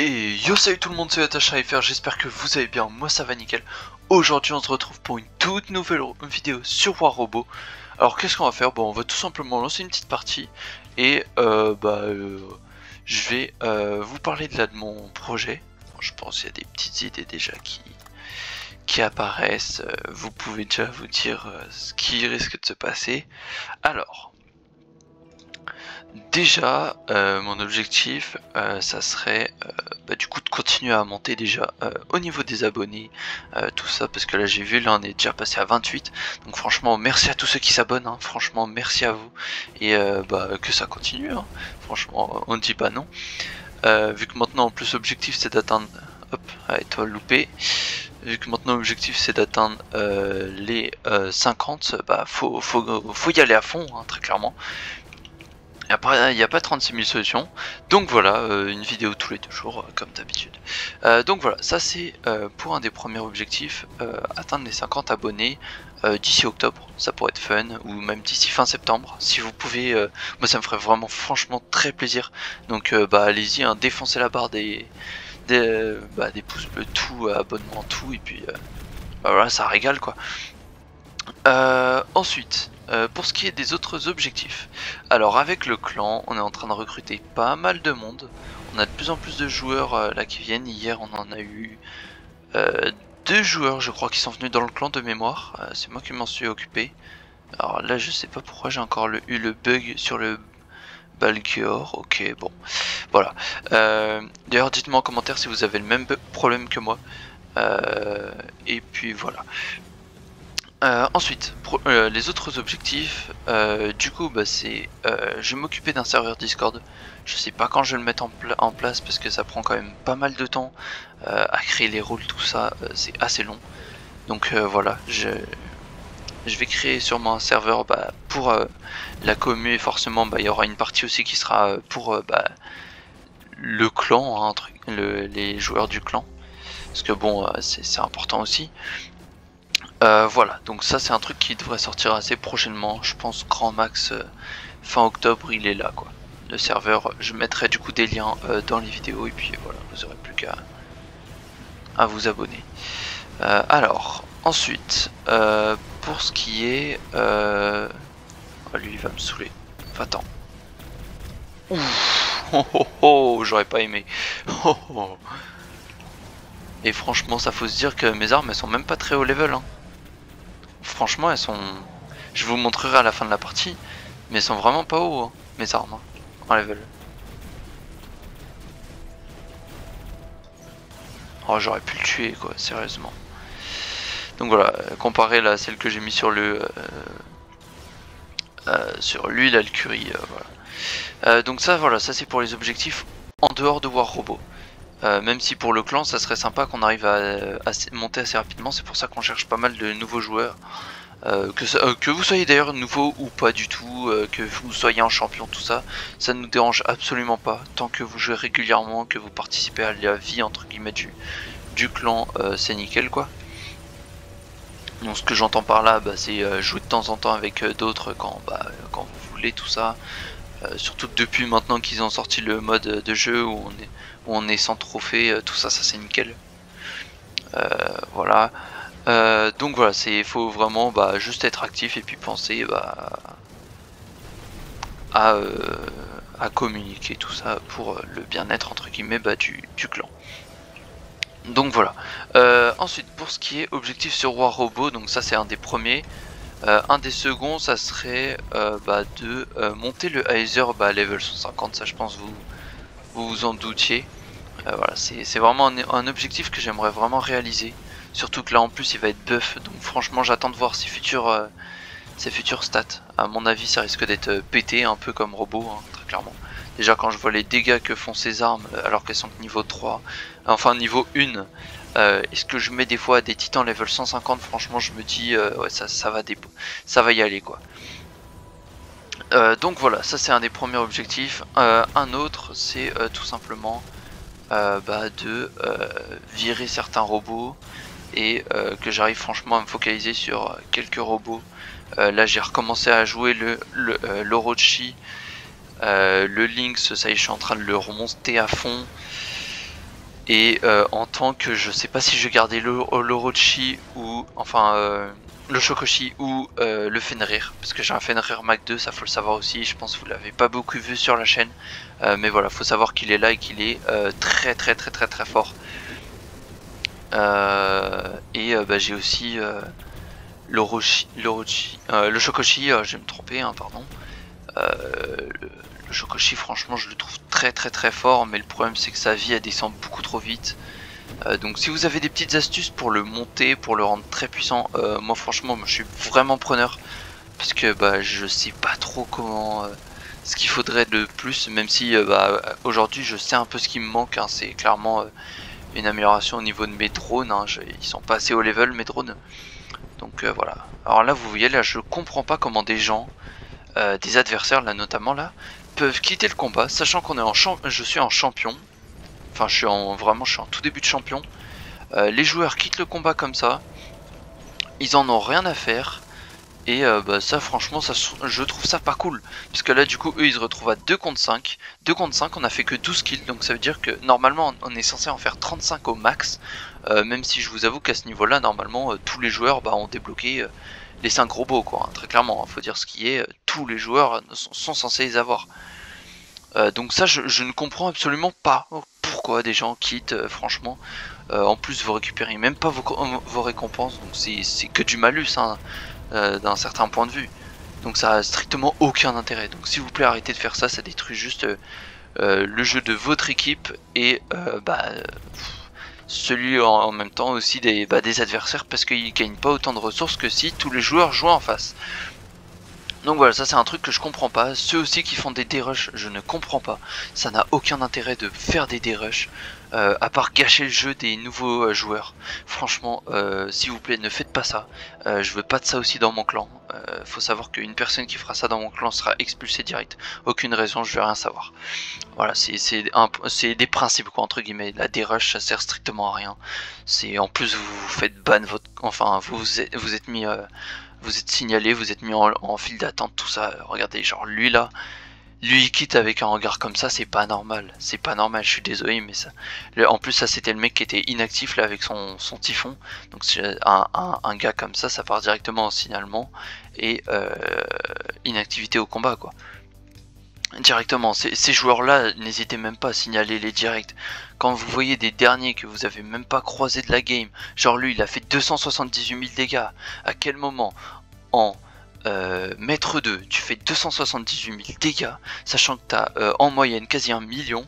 Et yo, salut tout le monde, c'est AttacheAFR, j'espère que vous allez bien, moi ça va nickel. Aujourd'hui on se retrouve pour une toute nouvelle vidéo sur War Robot. Alors qu'est-ce qu'on va faire? Bon, on va tout simplement lancer une petite partie et je vais vous parler de mon projet. Je pense qu'il y a des petites idées déjà qui apparaissent, vous pouvez déjà vous dire ce qui risque de se passer. Alors... Déjà, mon objectif, ça serait du coup de continuer à monter déjà au niveau des abonnés, tout ça, parce que là j'ai vu, là on est déjà passé à 28, donc franchement merci à tous ceux qui s'abonnent, hein, franchement merci à vous, et que ça continue, hein. Franchement on ne dit pas non, vu que maintenant en plus l'objectif c'est d'atteindre, hop, étoile loupée, vu que maintenant l'objectif c'est d'atteindre les 50, bah faut y aller à fond, hein, très clairement. Après, il n'y a pas 36 000 solutions, donc voilà, une vidéo tous les 2 jours, comme d'habitude. Donc voilà, ça c'est pour un des premiers objectifs, atteindre les 50 abonnés d'ici octobre, ça pourrait être fun, ou même d'ici fin septembre, si vous pouvez, moi ça me ferait vraiment franchement très plaisir, donc allez-y, hein, défoncez la barre des pouces bleus, tout, abonnement, tout, et puis voilà, ça régale quoi. Ensuite, pour ce qui est des autres objectifs, alors avec le clan, on est en train de recruter pas mal de monde. On a de plus en plus de joueurs là qui viennent. Hier, on en a eu 2 joueurs, je crois, qui sont venus dans le clan de mémoire. C'est moi qui m'en suis occupé. Alors là, je sais pas pourquoi j'ai encore eu le bug sur le Balgeor. Ok, bon, voilà. D'ailleurs, dites-moi en commentaire si vous avez le même problème que moi. Et puis voilà. Ensuite, les autres objectifs, du coup, c'est je vais m'occuper d'un serveur Discord. Je sais pas quand je vais le mettre en place parce que ça prend quand même pas mal de temps à créer les rôles, tout ça, c'est assez long. Donc voilà, je vais créer sûrement un serveur pour la commu, et forcément il y aura une partie aussi qui sera pour le clan, hein, les joueurs du clan. Parce que bon, c'est important aussi. Voilà, donc ça c'est un truc qui devrait sortir assez prochainement, je pense grand max fin octobre il est là quoi. Le serveur, je mettrai du coup des liens dans les vidéos et puis voilà, vous aurez plus qu'à vous abonner. Alors, ensuite, pour ce qui est... Oh, lui il va me saouler, va-t'en. Ouf, oh, oh, oh, j'aurais pas aimé. Oh, oh. Et franchement ça faut se dire que mes armes elles sont même pas très haut level, hein. Franchement elles sont... Je vous montrerai à la fin de la partie, mais elles sont vraiment pas haut, hein, mes armes, hein, en level. Oh j'aurais pu le tuer quoi, sérieusement. Donc voilà, comparé à celle que j'ai mis sur le... sur lui, là, le curry, voilà. Donc ça voilà, ça c'est pour les objectifs en dehors de War Robot. Même si pour le clan ça serait sympa qu'on arrive à monter assez rapidement, c'est pour ça qu'on cherche pas mal de nouveaux joueurs. Que vous soyez d'ailleurs nouveau ou pas du tout, que vous soyez en champion, tout ça, ça ne nous dérange absolument pas. Tant que vous jouez régulièrement, que vous participez à la vie entre guillemets du clan, c'est nickel quoi. Donc ce que j'entends par là, c'est jouer de temps en temps avec d'autres quand vous voulez, tout ça. Surtout que depuis maintenant qu'ils ont sorti le mode de jeu où on est sans trophée, tout ça, ça c'est nickel. Voilà. Donc voilà, faut vraiment juste être actif et puis penser à communiquer tout ça pour le bien-être entre guillemets du clan. Donc voilà. Ensuite pour ce qui est objectif sur War Robot, donc ça c'est un des premiers. Un des seconds ça serait de monter le Heiser level 150, ça je pense vous en doutiez. Voilà, c'est vraiment un objectif que j'aimerais vraiment réaliser. Surtout que là en plus il va être buff, donc franchement j'attends de voir ses futures stats. À mon avis ça risque d'être pété un peu comme robot, hein, très clairement. Déjà quand je vois les dégâts que font ses armes alors qu'elles sont niveau 3, enfin niveau 1, est-ce que je mets des fois des titans level 150, franchement je me dis ouais ça va y aller quoi. Donc voilà, ça c'est un des premiers objectifs. Un autre c'est tout simplement de virer certains robots et que j'arrive franchement à me focaliser sur quelques robots. Là j'ai recommencé à jouer l'Orochi, le Lynx, ça y est je suis en train de le remonter à fond. Et en tant que, je sais pas si je vais garder l'Orochi ou enfin le Shokoshi ou le Fenrir, parce que j'ai un Fenrir Mac 2, ça faut le savoir aussi, je pense que vous l'avez pas beaucoup vu sur la chaîne, mais voilà, faut savoir qu'il est là et qu'il est très fort. Bah, j'ai aussi le Shokoshi, je vais me tromper, hein, pardon. Le Shokoshi, franchement, je le trouve très fort, mais le problème c'est que sa vie elle descend beaucoup trop vite. Donc si vous avez des petites astuces pour le monter, pour le rendre très puissant, moi franchement je suis vraiment preneur, parce que bah, je sais pas trop comment ce qu'il faudrait de plus, même si bah, aujourd'hui je sais un peu ce qui me manque, hein, c'est clairement une amélioration au niveau de mes drones, hein, ils sont pas assez haut level mes drones, donc voilà. Alors là vous voyez, là je comprends pas comment des gens, des adversaires là notamment là, peuvent quitter le combat, sachant qu'on est je suis en champion. Enfin, je suis en tout début de champion. Les joueurs quittent le combat comme ça. Ils en ont rien à faire. Et bah, ça, franchement, je trouve ça pas cool. Parce que là, du coup, eux, ils se retrouvent à 2 contre 5. 2 contre 5, on a fait que 12 kills. Donc ça veut dire que normalement, on est censé en faire 35 au max. Même si je vous avoue qu'à ce niveau-là, normalement, tous les joueurs ont débloqué les 5 robots, quoi. Hein, très clairement, faut dire ce qui est. Tous les joueurs sont censés les avoir. Donc ça je ne comprends absolument pas pourquoi des gens quittent, franchement. En plus vous récupérez même pas vos récompenses, donc c'est que du malus, hein, d'un certain point de vue. Donc ça a strictement aucun intérêt. Donc s'il vous plaît arrêtez de faire ça, ça détruit juste le jeu de votre équipe et celui en même temps aussi des adversaires, parce qu'ils gagnent pas autant de ressources que si tous les joueurs jouaient en face. Donc voilà, ça c'est un truc que je comprends pas. Ceux aussi qui font des dérushs, je ne comprends pas. Ça n'a aucun intérêt de faire des dérushs, à part gâcher le jeu des nouveaux joueurs. Franchement, s'il vous plaît, ne faites pas ça. Je veux pas de ça aussi dans mon clan. Faut savoir qu'une personne qui fera ça dans mon clan sera expulsée direct. Aucune raison, je vais rien savoir. Voilà, c'est des principes quoi, entre guillemets. La dérush, ça sert strictement à rien. C'est en plus vous faites ban votre, enfin vous êtes mis vous êtes signalé, vous êtes mis en file d'attente, tout ça. Regardez, genre lui là, lui il quitte avec un regard comme ça, c'est pas normal. C'est pas normal, je suis désolé, mais ça. En plus, ça c'était le mec qui était inactif là avec son typhon. Donc un gars comme ça part directement en signalement et inactivité au combat quoi. Directement, ces joueurs-là, n'hésitez même pas à signaler les directs. Quand vous voyez des derniers que vous avez même pas croisé de la game, genre lui il a fait 278 000 dégâts, à quel moment en maître 2 tu fais 278 000 dégâts, sachant que t'as en moyenne quasi 1 million,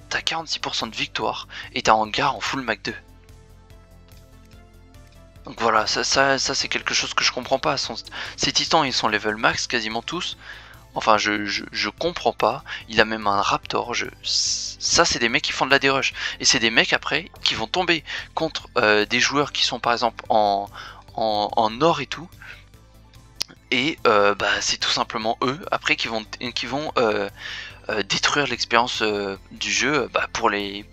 t'as 46% de victoire et t'as un hangar en full Mac 2. Donc voilà, ça c'est quelque chose que je comprends pas. Ces titans ils sont level max quasiment tous. Enfin, je comprends pas. Il a même un Raptor. Ça, c'est des mecs qui font de la dérush. Et c'est des mecs après qui vont tomber contre des joueurs qui sont par exemple en or et tout. Et bah, c'est tout simplement eux après qui vont détruire l'expérience du jeu pour les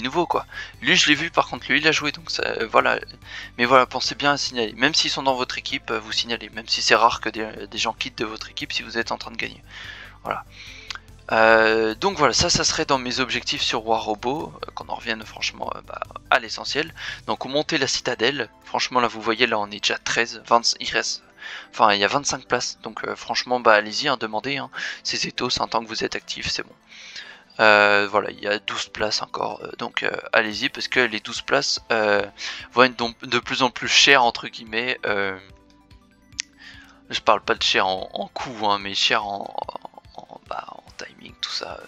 nouveaux quoi. Lui je l'ai vu par contre, lui il a joué donc ça, voilà. Mais voilà, pensez bien à signaler, même s'ils sont dans votre équipe, vous signalez, même si c'est rare que des gens quittent de votre équipe si vous êtes en train de gagner. Voilà. Donc voilà, ça serait dans mes objectifs sur War Robot, qu'on en revienne franchement à l'essentiel. Donc monter la citadelle, franchement là vous voyez, là on est déjà 13, 20, il reste... Enfin il y a 25 places, donc franchement allez-y, hein, demandez, hein, c'est Zetos, hein, tant que vous êtes actif c'est bon. Voilà, il y a 12 places encore, donc allez-y parce que les 12 places vont être de plus en plus chères entre guillemets. Je parle pas de cher en coût, hein, mais cher en timing, tout ça.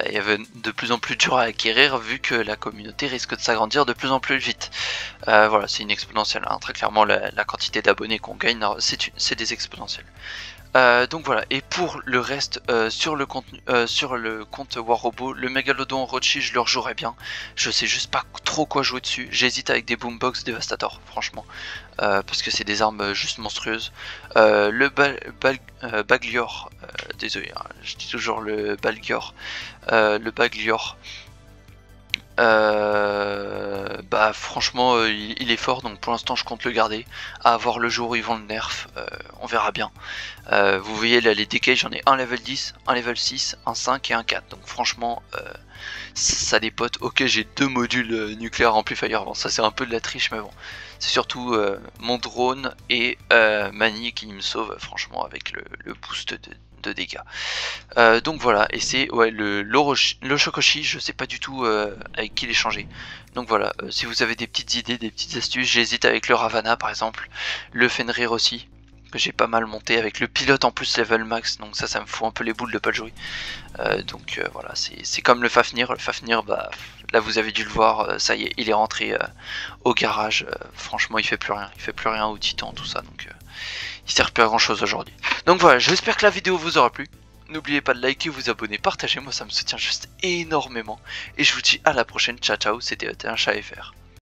Il y avait de plus en plus dur à acquérir vu que la communauté risque de s'agrandir de plus en plus vite. Voilà, c'est une exponentielle, hein, très clairement la quantité d'abonnés qu'on gagne, c'est des exponentielles. Donc voilà, et pour le reste sur le compte War Robot, le Megalodon Orochi je le rejouerai bien. Je sais juste pas trop quoi jouer dessus. J'hésite avec des Boombox Devastator, franchement, parce que c'est des armes juste monstrueuses. Le Baglior, désolé, hein, je dis toujours le Balgior, Bah franchement il est fort, donc pour l'instant je compte le garder. À voir le jour où ils vont le nerf, on verra bien. Vous voyez là les DK, j'en ai un level 10, un level 6, un 5 et un 4. Donc franchement ça dépote. Ok, j'ai 2 modules nucléaires amplifier, bon ça c'est un peu de la triche, mais bon. C'est surtout mon drone et Mani qui me sauve franchement avec le boost de dégâts. Donc voilà, et c'est ouais, le Shokoshi, je sais pas du tout avec qui l'échanger. Donc voilà, si vous avez des petites idées, des petites astuces, j'hésite avec le Ravana par exemple, le Fenrir aussi, que j'ai pas mal monté avec le pilote en plus level max, donc ça me fout un peu les boules de pas le jouer. Voilà, c'est comme le Fafnir, bah là vous avez dû le voir, ça y est, il est rentré au garage, franchement il fait plus rien au Titan, tout ça, donc il sert plus à grand chose aujourd'hui. Donc voilà, j'espère que la vidéo vous aura plu. N'oubliez pas de liker, vous abonner, partager, moi ça me soutient juste énormément. Et je vous dis à la prochaine, ciao ciao, c'était un chat FR.